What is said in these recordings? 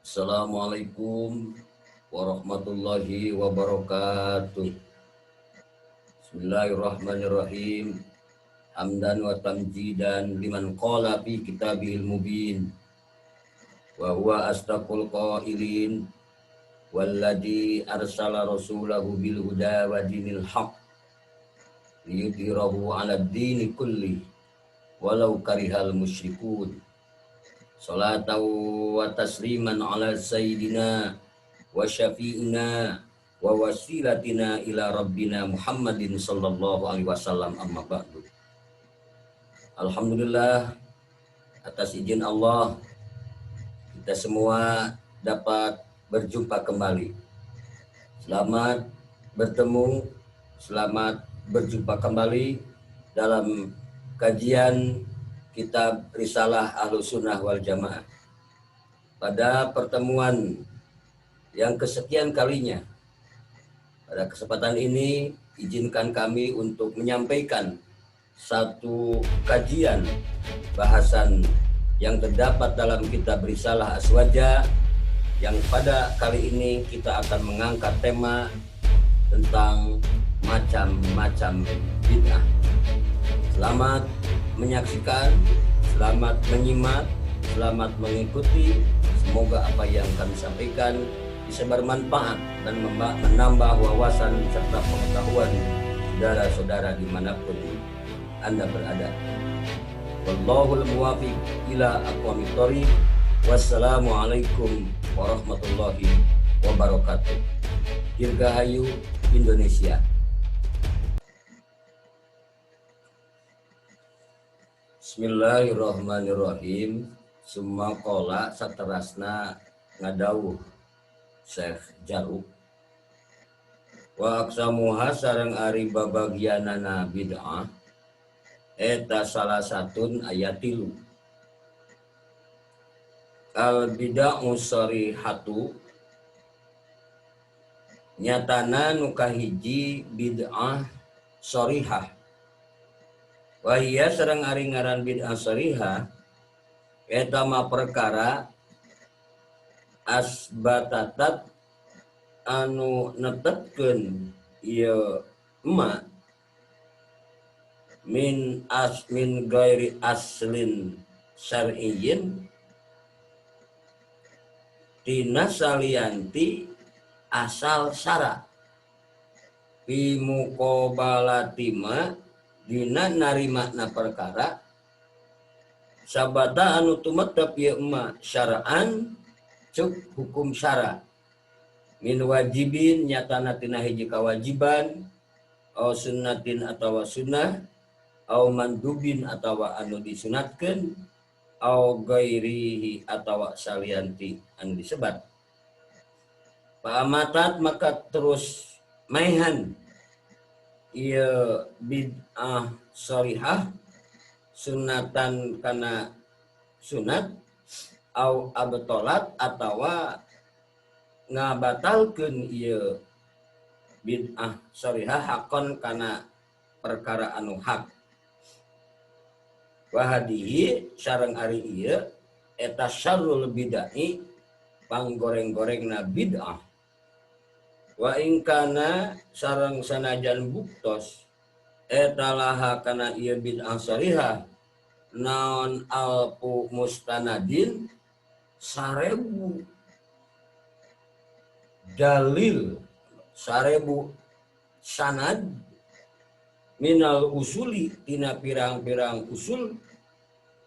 Assalamualaikum warahmatullahi wabarakatuh. Bismillahirrahmanirrahim. Hamdan wa tamjidan liman qala fi kitabihil mubin. Wa huwa astaqul qailin walladzi arsala rasulahu bil huda wa dinil haq liyudhhirahu 'alad dini kulli walau karihal musyrikun. Salatan wa tasliman ala sayyidina wa syafi'ina wa wasilatina ila rabbina Muhammadin sallallahu alaihi wasallam, amma ba'du. Alhamdulillah, atas izin Allah kita semua dapat berjumpa kembali. Selamat bertemu, selamat berjumpa kembali dalam kajian Kitab Risalah Ahlus Sunnah wal Jamaah. Pada pertemuan yang kesekian kalinya, pada kesempatan ini izinkan kami untuk menyampaikan satu kajian bahasan yang terdapat dalam Kitab Risalah Aswaja, yang pada kali ini kita akan mengangkat tema tentang macam-macam bid'ah. Selamat menyaksikan, selamat menyimak, selamat mengikuti. Semoga apa yang kami sampaikan bisa bermanfaat dan menambah wawasan serta pengetahuan saudara-saudara dimanapun Anda berada. Wallahul muwafiq ila aqwamit thoriq. Wassalamualaikum warahmatullahi wabarakatuh. Dirgahayu Indonesia. Bismillahirrahmanirrahim. Summa qala saterasna ngadawuh Syekh Jaruk. Wa aqsamuha sareng ari babagianana bid'ah eta salah satun ayatilu. Al bid'ah sharihatu nyatana nu kahiji bid'ah sharihah. Wahia sareng ari ngaran bid'ah sharihah eta mah perkara asbatatat anu netepkeun ieu emak min gairi aslin syar'iyyin tina salianti asal syara fi muqabalatima dina narimakna perkara sabata anu tumetep ieu emak syara'an cuk hukum syara min wajibin nyatana tina hiji kawajiban au sunnatin atawa sunnah au mandubin atawa anu disunatkeun au gairihi atawa salianti anu disebat. Pamatat maka terus maihan ieu bid'ah sharihah sunatan kana sunat au abtolat atawa ngabatalkeun ieu bid'ah sharihah hakon kana perkara anu hak. Wahadihi sareng ari ieu eta syarrul bid'ah panggoreng-gorengna bid'ah. Wa ingkana sareng sanajan buktos eta laha kana ieu bid'ah sharihah naon alfu mustanadin 1000 dalil 1000 sanad minal usuli tina pirang-pirang usul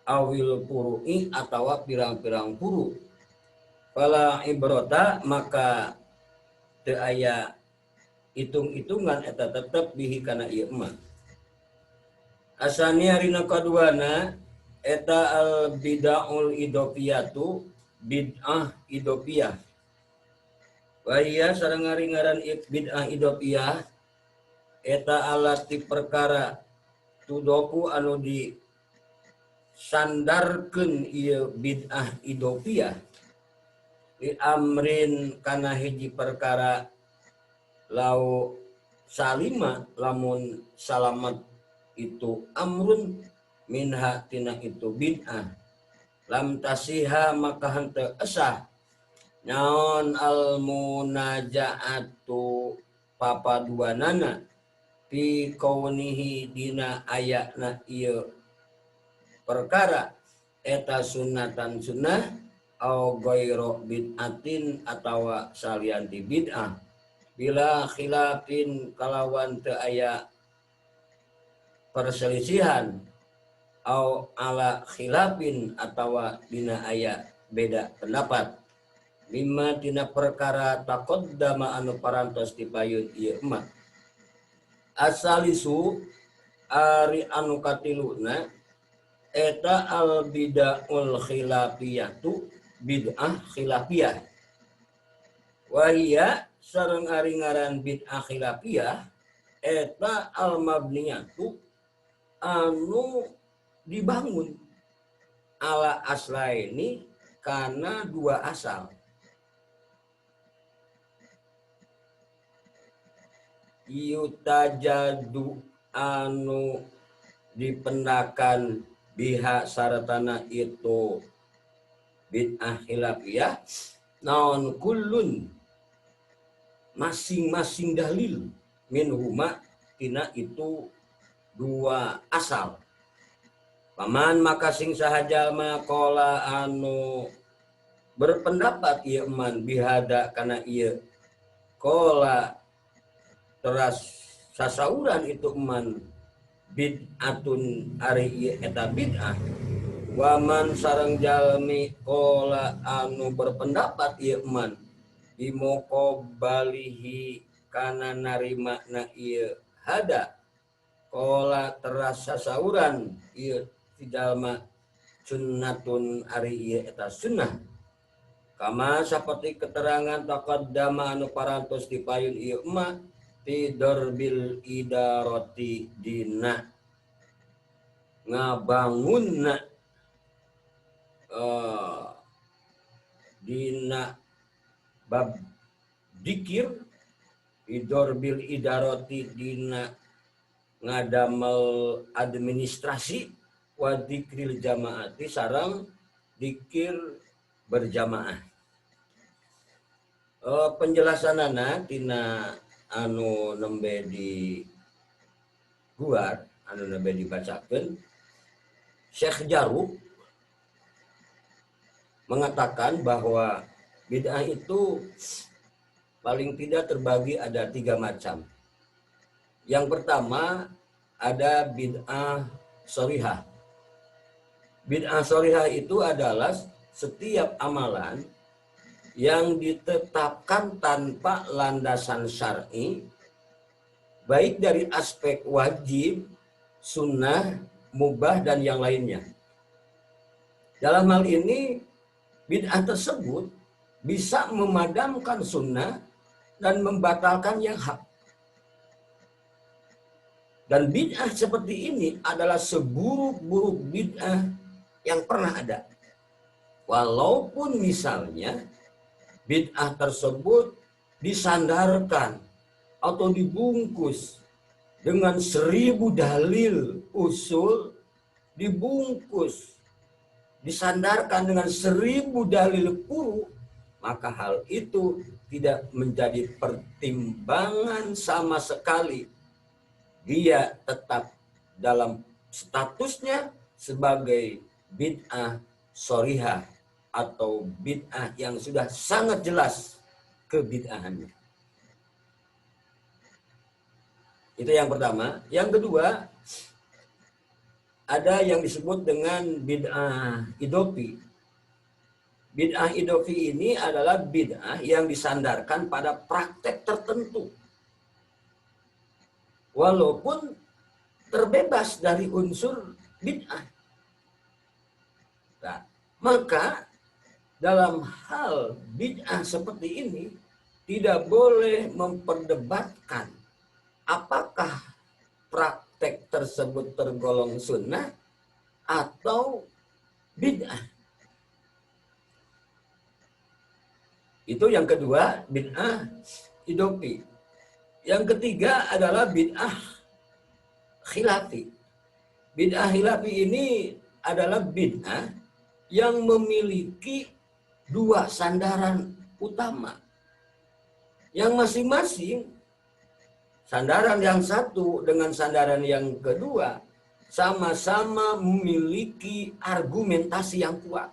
awil furu'i atawa pirang-pirang furu. Fala ibrota maka teu aya hitung-hitungan eta tetep bihi kana ieu mah. Asani harina kaduana eta al bid'aul idofiyatu bid'ah idofiyah. Wa iya sareng ngaran bid'ah idofiyah eta alati perkara tudoku anu di sandarkeun ieu bid'ah idofiyah di amrin kana hiji perkara lau salima lamun salamat itu amrun minha tina itu bid'ah lam tasiha maka henteu esah naon al munajaatu papaduanana fi kaunihi dina ayatna ieu perkara eta sunnatan sunnah au ghairu bid'atin atawa salianti bid'ah bila khilafin kalawan teu aya perselisihan au ala khilafin atawa dina aya beda pendapat mimma tina perkara taqaddama anu parantos dipayun ieu emat asalisu ari anu katiluna eta al bid'aul khilafiyatu bid'ah khilafiyah wahia sareng ari ngaran bid'ah khilafiyah eta al mabniyatu anu dibangun ala aslaini karena dua asal yutajadu anu dipendakan biha saratana itu bid'ah khilafiyah naon kullun masing-masing dalil minhuma tina itu dua asal paman maka sing sahaja makola anu berpendapat ieu man bihada kana ieu kola teras sasauran itu man bid'atun ari ieu eta bid'ah waman sareng jalmi kola anu berpendapat ieu man bimoko balihi kana narima na ieu hada kola terasa sauran ieu jalma sunnatun ari ieu eta sunnah kama saperti keterangan taqaddama anu parantos dipayun ieu emak ti darbil idarati dina ngabangunna dina bab dikir idorbil idarati dina ngadamel administrasi wa dikril jamaati sareng dikir berjamaah penjelasanana tina anu nembe di guar anu nembe dibacakeun Syekh Jaruk mengatakan bahwa bid'ah itu paling tidak terbagi ada 3 macam. Yang pertama ada bid'ah sharihah. Bid'ah sharihah itu adalah setiap amalan yang ditetapkan tanpa landasan syar'i, baik dari aspek wajib, sunnah, mubah, dan yang lainnya. Dalam hal ini, bid'ah tersebut bisa memadamkan sunnah dan membatalkan yang hak. Dan bid'ah seperti ini adalah seburuk-buruk bid'ah yang pernah ada. Walaupun misalnya bid'ah tersebut disandarkan atau dibungkus dengan 1000 dalil usul, dibungkus, disandarkan dengan 1000 dalil puru, maka hal itu tidak menjadi pertimbangan sama sekali. Dia tetap dalam statusnya sebagai bid'ah sharihah atau bid'ah yang sudah sangat jelas kebid'ahannya. Itu yang pertama. Yang kedua, ada yang disebut dengan bid'ah idofi. Bid'ah idofi ini adalah bid'ah yang disandarkan pada praktek tertentu. Walaupun terbebas dari unsur bid'ah. Nah, maka dalam hal bid'ah seperti ini tidak boleh memperdebatkan apakah praktek tersebut tergolong sunnah atau bid'ah. Itu yang kedua, bid'ah idofi. Yang ketiga adalah bid'ah khilafi. Bid'ah khilafi ini adalah bid'ah yang memiliki 2 sandaran utama yang masing-masing sandaran yang satu dengan sandaran yang kedua sama-sama memiliki argumentasi yang kuat.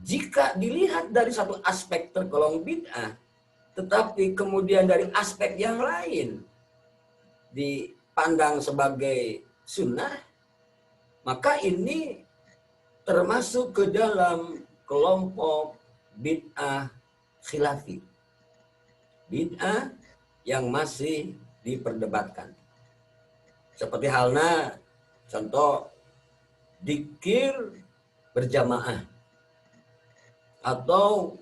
Jika dilihat dari satu aspek tergolong bid'ah, tetapi kemudian dari aspek yang lain dipandang sebagai sunnah, maka ini termasuk ke dalam kelompok bid'ah khilafi. Bid'ah yang masih diperdebatkan. Seperti halnya contoh dzikir berjamaah atau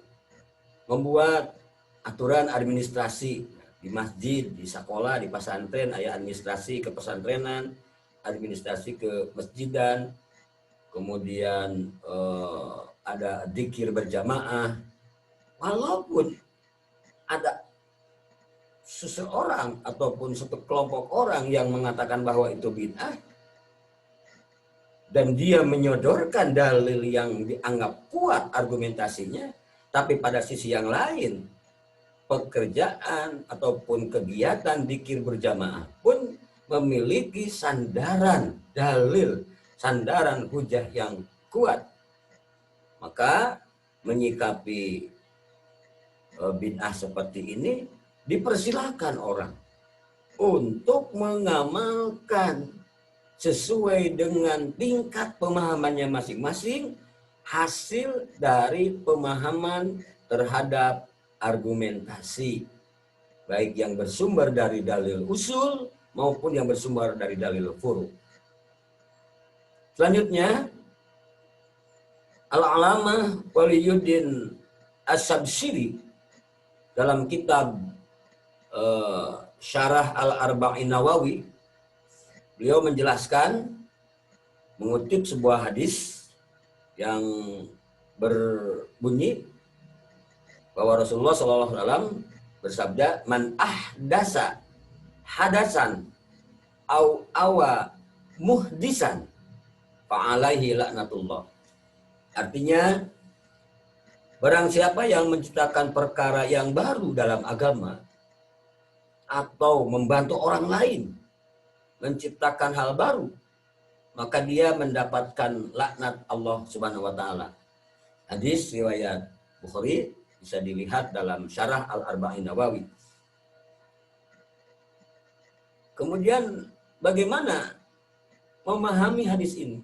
membuat aturan administrasi di masjid, di sekolah, di pesantren, ada administrasi ke pesantrenan, administrasi ke masjidan, kemudian ada dzikir berjamaah. Walaupun ada seseorang ataupun satu kelompok orang yang mengatakan bahwa itu bid'ah dan dia menyodorkan dalil yang dianggap kuat argumentasinya, tapi pada sisi yang lain pekerjaan ataupun kegiatan dzikir berjamaah pun memiliki sandaran dalil, sandaran hujah yang kuat, maka menyikapi bid'ah seperti ini dipersilahkan orang untuk mengamalkan sesuai dengan tingkat pemahamannya masing-masing, hasil dari pemahaman terhadap argumentasi, baik yang bersumber dari dalil usul maupun yang bersumber dari dalil furu'. Selanjutnya, Al-Alamah Waliyuddin As-Sabsiri dalam kitab Syarah Al-Arba'in Nawawi, beliau menjelaskan, mengutip sebuah hadis yang berbunyi bahwa Rasulullah SAW bersabda, "Man ahdasa hadasan au awa muhdisan fa'alaihi laknatullah." Artinya, barang siapa yang menciptakan perkara yang baru dalam agama atau membantu orang lain menciptakan hal baru, maka dia mendapatkan laknat Allah Subhanahu wa taala. Hadis riwayat Bukhari, bisa dilihat dalam Syarah Al-Arba'in Nawawi. Kemudian bagaimana memahami hadis ini?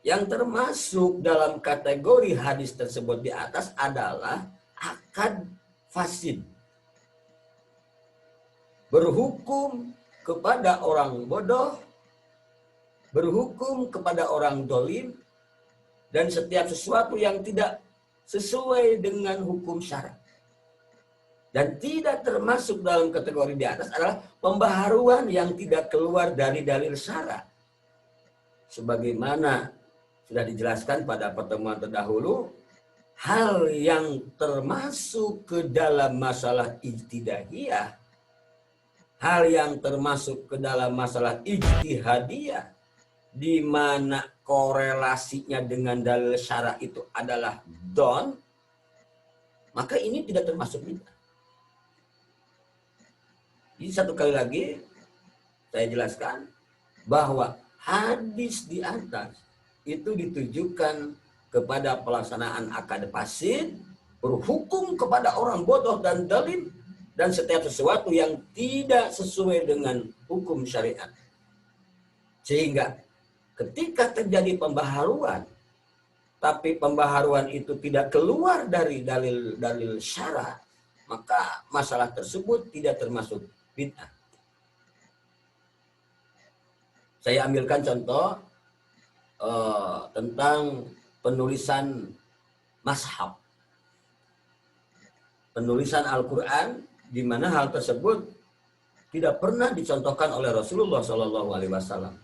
Yang termasuk dalam kategori hadis tersebut di atas adalah akad fasid. Berhukum kepada orang bodoh, berhukum kepada orang dolim, dan setiap sesuatu yang tidak sesuai dengan hukum syara. Dan tidak termasuk dalam kategori di atas adalah pembaharuan yang tidak keluar dari dalil syara. Sebagaimana sudah dijelaskan pada pertemuan terdahulu, hal yang termasuk ke dalam masalah ijtihadiyah, hal yang termasuk ke dalam masalah ijtihadiyah, di mana korelasinya dengan dalil syara itu adalah don, maka ini tidak termasuk bid'ah. Jadi satu kali lagi saya jelaskan bahwa hadis di atas itu ditujukan kepada pelaksanaan akad fasid, berhukum kepada orang bodoh dan zalim, dan setiap sesuatu yang tidak sesuai dengan hukum syariat. Sehingga ketika terjadi pembaharuan, tapi pembaharuan itu tidak keluar dari dalil syara, maka masalah tersebut tidak termasuk bid'ah. Saya ambilkan contoh tentang penulisan mashaf, penulisan Al-Quran, di mana hal tersebut tidak pernah dicontohkan oleh Rasulullah SAW.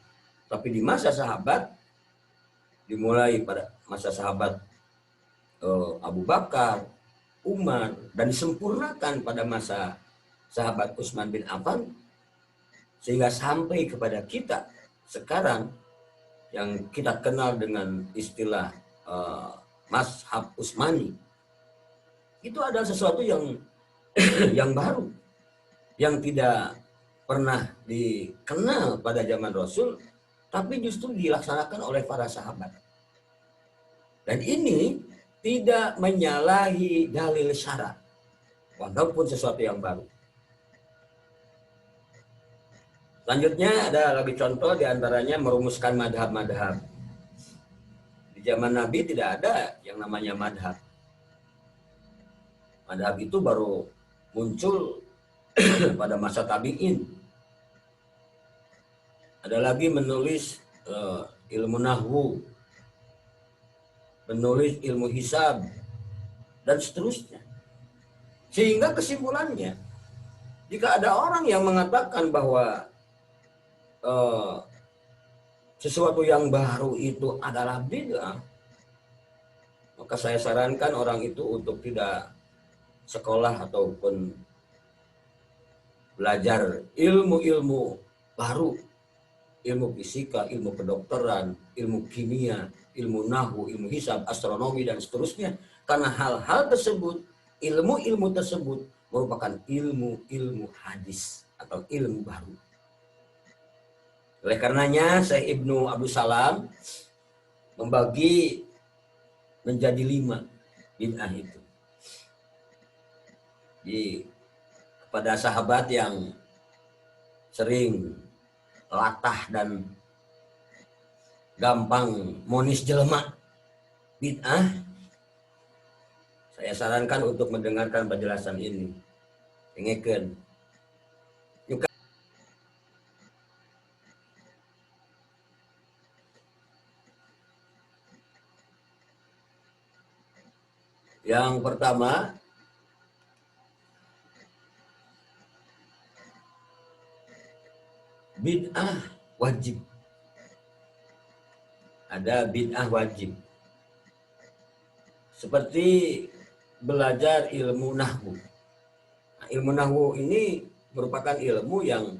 Tapi di masa sahabat, dimulai pada masa sahabat Abu Bakar, Umar, dan disempurnakan pada masa sahabat Utsman bin Affan, sehingga sampai kepada kita sekarang yang kita kenal dengan istilah mazhab Utsmani. Itu adalah sesuatu yang yang baru, yang tidak pernah dikenal pada zaman Rasul, tapi justru dilaksanakan oleh para sahabat. Dan ini tidak menyalahi dalil syara, walaupun sesuatu yang baru. Selanjutnya ada lagi contoh diantaranya merumuskan madhab-madhab. Di zaman Nabi tidak ada yang namanya madhab. Madhab itu baru muncul pada masa tabi'in. Ada lagi menulis ilmu nahwu, menulis ilmu hisab, dan seterusnya. Sehingga kesimpulannya, jika ada orang yang mengatakan bahwa sesuatu yang baru itu adalah bid'ah, maka saya sarankan orang itu untuk tidak sekolah ataupun belajar ilmu-ilmu baru, ilmu fisika, ilmu kedokteran, ilmu kimia, ilmu nahwu, ilmu hisab, astronomi, dan seterusnya. Karena hal-hal tersebut, ilmu-ilmu tersebut merupakan ilmu-ilmu hadis atau ilmu baru. Oleh karenanya, Syekh Ibnu Abdul Salam membagi menjadi 5 bid'ah itu. Jadi, kepada sahabat yang sering latah dan gampang monis jelema bid'ah, saya sarankan untuk mendengarkan penjelasan ini. Dengarkan. Yang pertama, bid'ah wajib. Ada bid'ah wajib. Seperti belajar ilmu nahwu. Nah, ilmu nahwu ini merupakan ilmu yang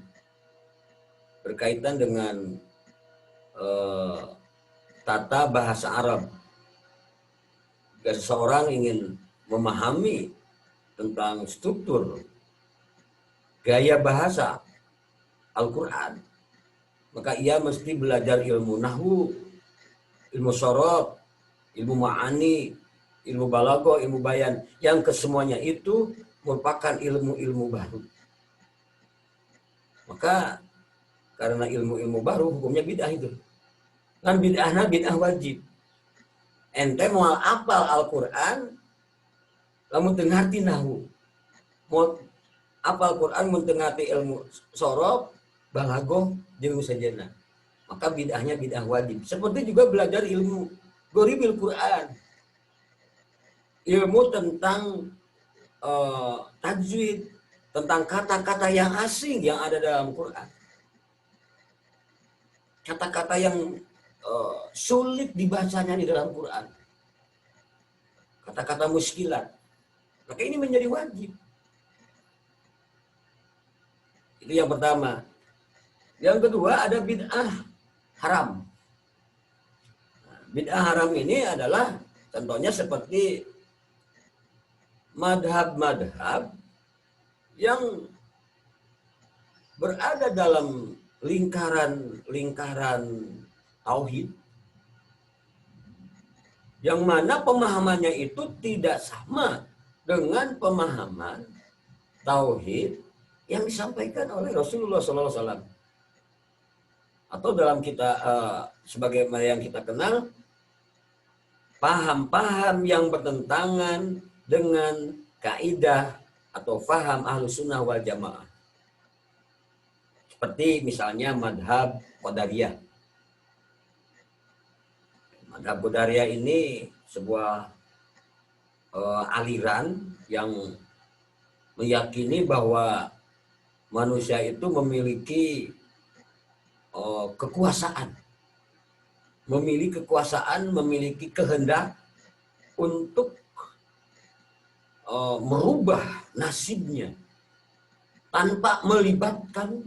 berkaitan dengan tata bahasa Arab. Jika seseorang ingin memahami tentang struktur gaya bahasa Al-Quran, maka ia mesti belajar ilmu nahwu, ilmu sorot, ilmu ma'ani, ilmu balaghah, ilmu bayan, yang kesemuanya itu merupakan ilmu-ilmu baru. Maka karena ilmu-ilmu baru hukumnya bid'ah itu. Kan bid'ahnya bid'ah wajib. Ente mau apal Al-Quran, lamun teu ngarti nahwu. Mau apal Quran mun teu ngarti ilmu sorot, balaghah, jeung sejeuna. Maka bid'ahnya bid'ah wajib. Seperti juga belajar ilmu ghoribil Quran. Ilmu tentang tajwid, tentang kata-kata yang asing yang ada dalam Quran. Kata-kata yang sulit dibacanya di dalam Quran. Kata-kata muskilat. Maka ini menjadi wajib. Itu yang pertama. Yang kedua ada bid'ah haram. Bid'ah haram ini adalah contohnya seperti madhab-madhab yang berada dalam lingkaran tauhid, yang mana pemahamannya itu tidak sama dengan pemahaman tauhid yang disampaikan oleh Rasulullah SAW. Atau dalam kita sebagaimana yang kita kenal, paham-paham yang bertentangan dengan kaidah atau faham Ahlus Sunnah wal Jamaah. Seperti misalnya madhab Qadariyah. Madhab Qadariyah ini sebuah aliran yang meyakini bahwa manusia itu memiliki kekuasaan. Memiliki kekuasaan, memiliki kehendak untuk merubah nasibnya tanpa melibatkan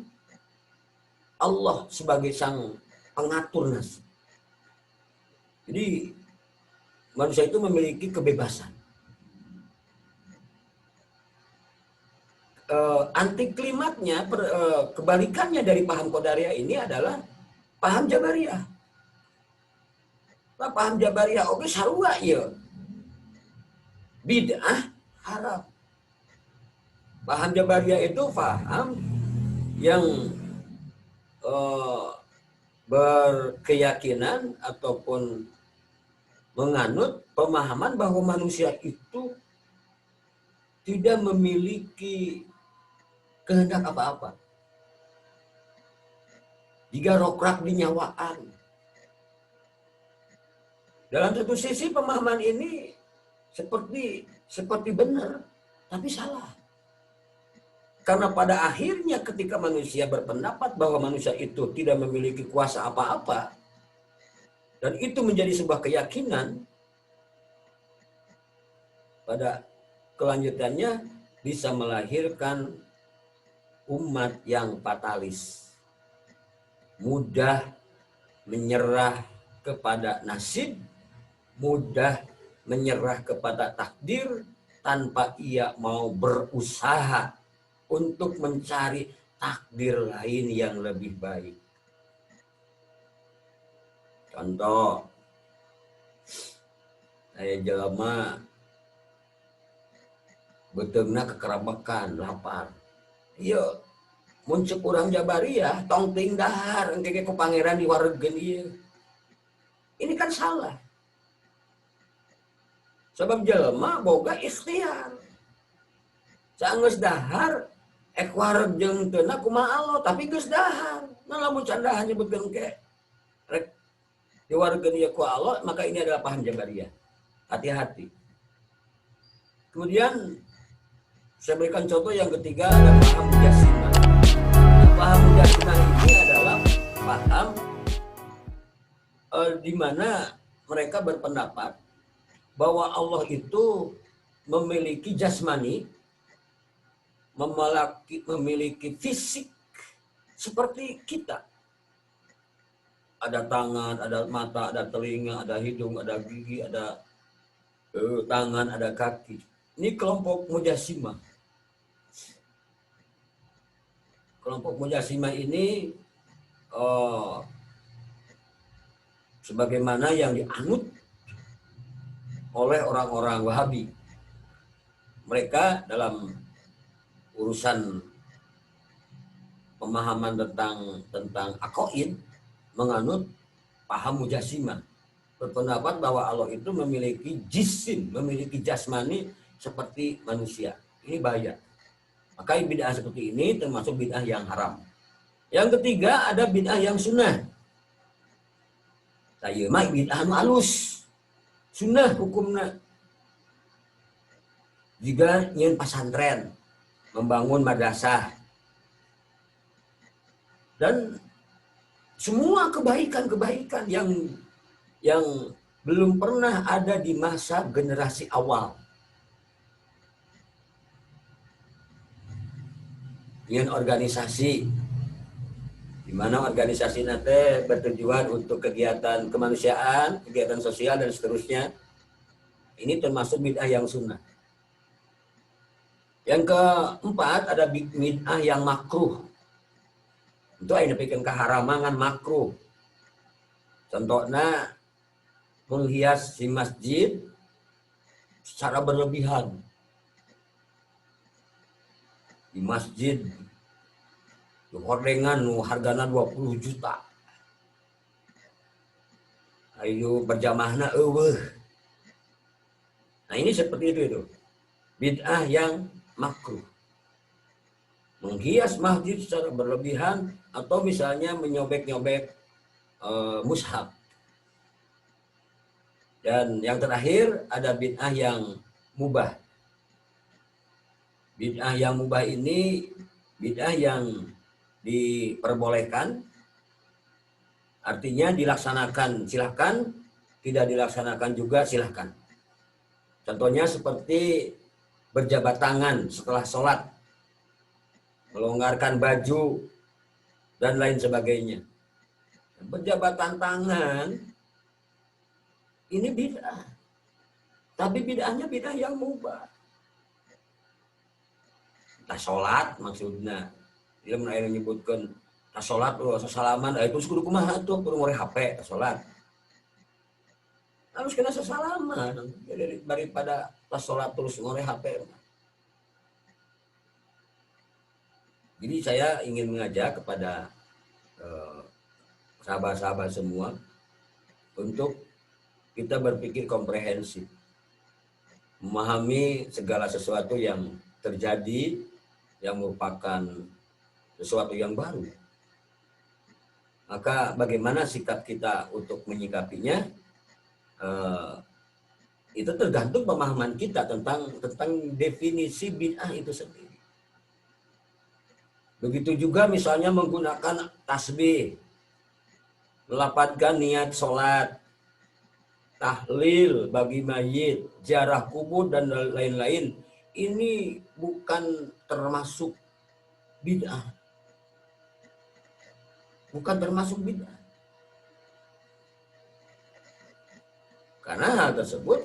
Allah sebagai sang pengatur nasib. Jadi manusia itu memiliki kebebasan. Anti klimaknya, kebalikannya dari paham Qadariyah ini adalah paham Jabariyah. Nah, paham Jabariyah oke sarua ya. Bid'ah haram. Paham Jabariyah itu paham yang berkeyakinan ataupun menganut pemahaman bahwa manusia itu tidak memiliki kehendak apa-apa. Jika rokrak di nyawaan. Dalam satu sisi pemahaman ini seperti benar, tapi salah. Karena pada akhirnya ketika manusia berpendapat bahwa manusia itu tidak memiliki kuasa apa-apa, dan itu menjadi sebuah keyakinan, pada kelanjutannya bisa melahirkan umat yang fatalis, mudah menyerah kepada nasib, mudah menyerah kepada takdir tanpa ia mau berusaha untuk mencari takdir lain yang lebih baik. Contoh, saya jelema beteungna kekerabakan, lapar. Iya, muncul urang Jabariyah, tong ting dahar, engke ku pangeran diwareugeun ieu. Ini kan salah. Sebab jelema boga ikhtiar. Saenggeus dahar, ek wareg jeung teuna kumaha Allah, tapi geus dahar. Nah lamun can dahar nyebutkeun ke rek diwareugeun ieu ku Allah, maka ini adalah paham Jabariyah. Hati-hati. Kemudian saya berikan contoh yang ketiga, ada paham Mujassimah. Paham Mujassimah ini adalah paham di mana mereka berpendapat bahwa Allah itu memiliki jasmani, memiliki fisik seperti kita. Ada tangan, ada mata, ada telinga, ada hidung, ada gigi, ada tangan, ada kaki. Ini kelompok Mujassimah. Kelompok Mujassimah ini sebagaimana yang dianut oleh orang-orang Wahabi. Mereka dalam urusan pemahaman tentang aqaid menganut paham Mujassimah. Berpendapat bahwa Allah itu memiliki jisim, memiliki jasmani seperti manusia. Ini bahaya. Maka bid'ah seperti ini termasuk bid'ah yang haram. Yang ketiga ada bid'ah yang sunnah. Saya mah bid'ah anu alus. Sunnah hukumna. Jika nyen pesantren, membangun madrasah. Dan semua kebaikan-kebaikan yang belum pernah ada di masa generasi awal. Yang organisasi, di mana organisasi nanti bertujuan untuk kegiatan kemanusiaan, kegiatan sosial dan seterusnya. Ini termasuk bid'ah yang sunnah. Yang keempat ada bid'ah yang makruh. Itu ayeuna pikeun kaharamangan makruh. Contohnya menghias si masjid secara berlebihan. Di masjid hordengan hargana 20 juta. Ayo berjamaahna eueuh. Nah, ini seperti itu. Bid'ah yang makruh. Menghias masjid secara berlebihan atau misalnya menyobek-nyobek mushaf. Dan yang terakhir ada bid'ah yang mubah. Bid'ah yang mubah ini bid'ah yang diperbolehkan, artinya dilaksanakan silahkan, tidak dilaksanakan juga silahkan. Contohnya seperti berjabat tangan setelah sholat, melonggarkan baju, dan lain sebagainya. Berjabatan tangan ini bid'ah. Tapi bid'ahnya bidah yang mubah. Tah salat maksudna. Dia mun aya nyebutkeun tah salat sasalaman itu kudu kumaha tuh kudu ngore HP tah salat. Harus kena sasalaman daripada tah salat terus ngore HP. Jadi saya ingin mengajak kepada sahabat-sahabat semua untuk kita berpikir komprehensif, memahami segala sesuatu yang terjadi yang merupakan sesuatu yang baru. Maka bagaimana sikap kita untuk menyikapinya, itu tergantung pemahaman kita tentang definisi bid'ah itu sendiri. Begitu juga misalnya menggunakan tasbih, melapatkan niat sholat, tahlil bagi mayit, ziarah kubur dan lain-lain, ini bukan termasuk bid'ah. Bukan termasuk bid'ah. Karena hal tersebut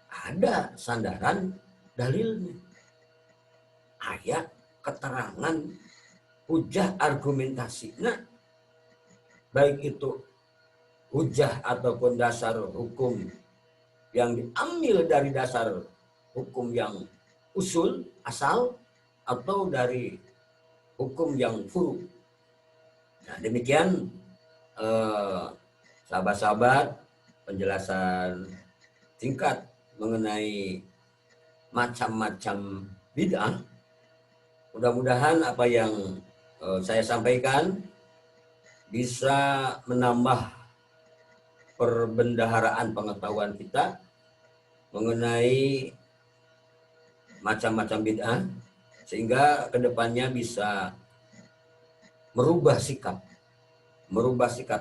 ada sandaran dalilnya. Ayat, keterangan, hujah argumentasi. Nah, baik itu hujah ataupun dasar hukum yang diambil dari dasar hukum yang usul, asal, atau dari hukum yang furu. Nah, demikian sahabat-sahabat penjelasan singkat mengenai macam-macam bid'ah. Mudah-mudahan apa yang saya sampaikan bisa menambah perbendaharaan pengetahuan kita mengenai macam-macam bid'ah, sehingga kedepannya bisa merubah sikap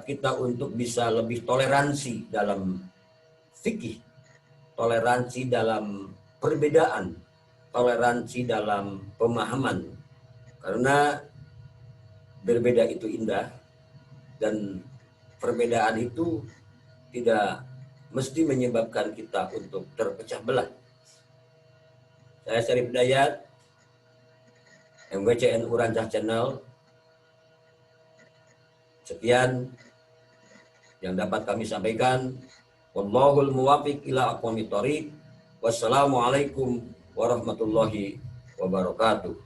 kita untuk bisa lebih toleransi dalam fikih, toleransi dalam perbedaan, toleransi dalam pemahaman. Karena berbeda itu indah dan perbedaan itu tidak mesti menyebabkan kita untuk terpecah belah. Saya Syarif Dayat, MWCN Urancah Channel. Sekian yang dapat kami sampaikan. Wallahul muwafiq ila aqwamit thoriq. Wassalamualaikum warahmatullahi wabarakatuh.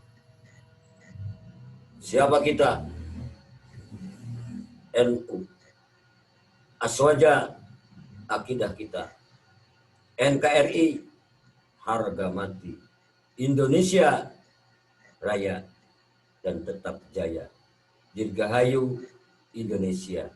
Siapa kita? NU. Aswaja akidah kita. NKRI harga mati. Indonesia raya dan tetap jaya. Dirgahayu Indonesia.